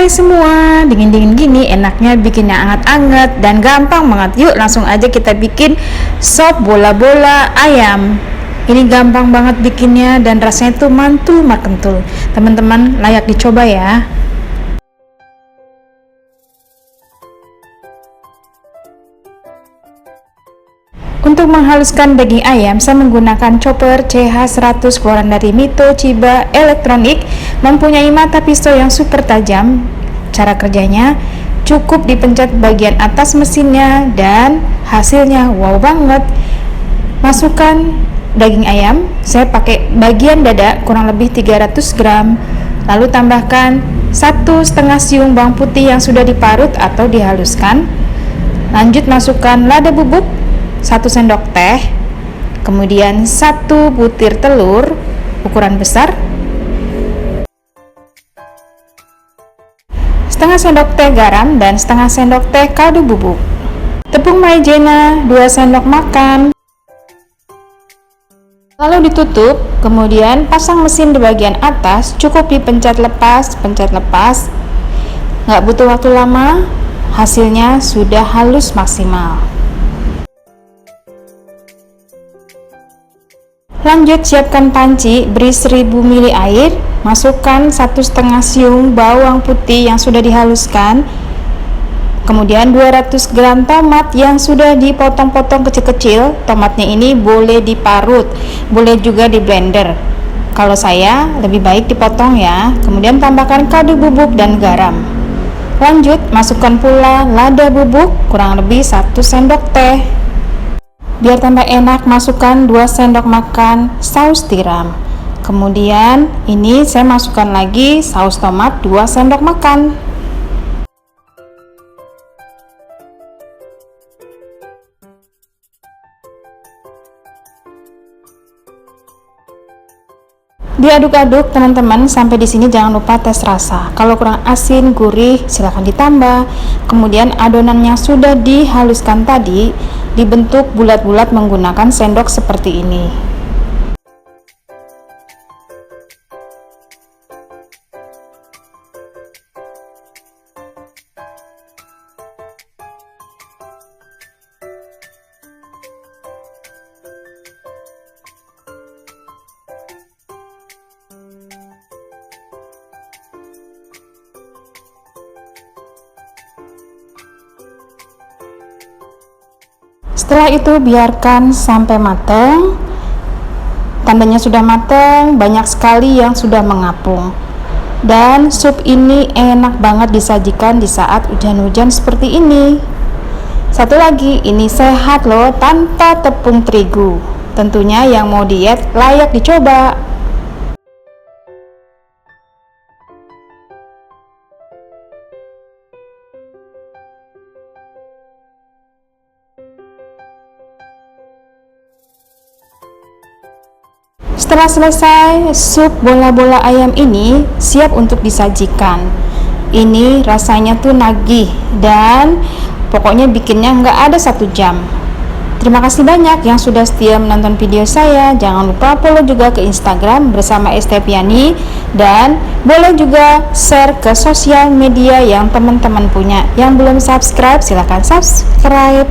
Hai semua, dingin-dingin gini enaknya bikinnya anget-anget dan gampang banget. Yuk langsung aja kita bikin sop bola-bola ayam. Ini gampang banget bikinnya dan rasanya tuh mantul makentul. Teman-teman layak dicoba ya. Untuk menghaluskan daging ayam, saya menggunakan chopper CH100 keluaran dari Mito Chiba Elektronik, mempunyai mata pisau yang super tajam. Cara kerjanya, cukup dipencet bagian atas mesinnya dan hasilnya wow banget. Masukkan daging ayam, saya pakai bagian dada kurang lebih 300 gram. Lalu tambahkan 1,5 siung bawang putih yang sudah diparut atau dihaluskan. Lanjut masukkan lada bubuk 1 sendok teh, kemudian 1 butir telur ukuran besar, setengah sendok teh garam dan setengah sendok teh kaldu bubuk, tepung maizena 2 sendok makan. Lalu ditutup, kemudian pasang mesin di bagian atas, cukup dipencet lepas, nggak butuh waktu lama, hasilnya sudah halus maksimal. Lanjut siapkan panci, beri 1000 ml air, masukkan 1,5 siung bawang putih yang sudah dihaluskan, kemudian 200 gram tomat yang sudah dipotong-potong kecil-kecil. Tomatnya ini boleh diparut, boleh juga di blender. Kalau saya lebih baik dipotong ya. Kemudian tambahkan kaldu bubuk dan garam. Lanjut masukkan pula lada bubuk kurang lebih 1 sendok teh. Biar tambah enak, masukkan 2 sendok makan saus tiram. Kemudian ini saya masukkan lagi saus tomat 2 sendok makan. Diaduk-aduk teman-teman sampai di sini. Jangan lupa tes rasa. Kalau kurang asin, gurih silahkan ditambah. Kemudian adonan yang sudah dihaluskan tadi dibentuk bulat-bulat menggunakan sendok seperti ini. Setelah itu biarkan sampai matang. Tandanya sudah matang, banyak sekali yang sudah mengapung. Dan sup ini enak banget disajikan di saat hujan-hujan seperti ini. Satu lagi, ini sehat loh, tanpa tepung terigu. Tentunya yang mau diet layak dicoba. Setelah selesai, sup bola-bola ayam ini siap untuk disajikan. Ini rasanya tuh nagih dan pokoknya bikinnya nggak ada 1 jam. Terima kasih banyak yang sudah setia menonton video saya. Jangan lupa follow juga ke Instagram bersama Estepiani, dan boleh juga share ke sosial media yang teman-teman punya. Yang belum subscribe silahkan subscribe.